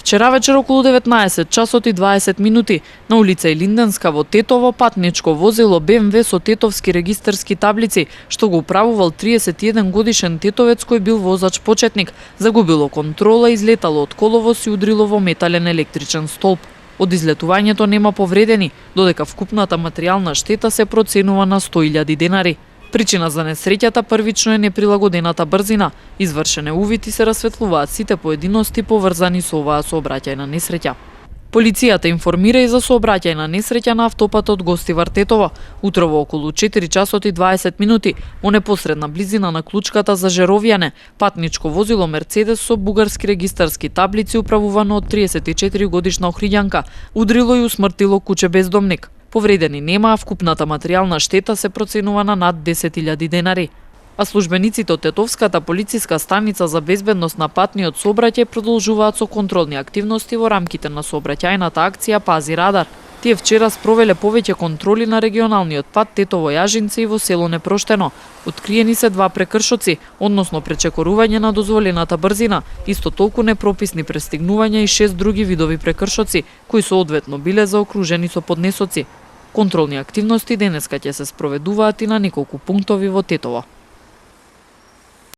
Вчера вечер околу 19 часот и 20 минути на улица Илинденска во Тетово патничко возило БМВ со тетовски регистарски таблици, што го управувал 31 годишен тетовец кој бил возач почетник, загубило контрола, излетало од коловоз и удрило во метален електричен столб. Од излетувањето нема повредени, додека вкупната материјална штета се проценува на 100.000 денари. Причина за несреќата првично е неприлагодената брзина. Извршене увити се расветлуваат сите поединости поврзани со оваа сообраќајна несреќа. Полицијата информира и за сообраќајна несреќа на автопатот Гостивар Тетово. Утрово околу 4 часот и 20 минути, во непосредна близина на клучката за Жеровјане, патничко возило Мерцедес со бугарски регистарски таблици управувано од 34 годишна охриѓанка, удрило и усмртило куче бездомник. Повредени нема, а вкупната материјална штета се проценува на над 10.000 денари. А службениците од Тетовската полициска станица за безбедност на патниот сообраќај продолжуваат со контролни активности во рамките на сообраќајната акција Пази радар. Тие вчера спровеле повеќе контроли на регионалниот пат Тетово-Јажинце и во село Непроштено. Откриени се 2 прекршоци, односно пречекорување на дозволената брзина, исто толку непрописни престигнувања и 6 други видови прекршоци, кои соодветно биле заокружени со поднесоци. Контролни активности денеска ќе се спроведуваат и на неколку пунктови во Тетово.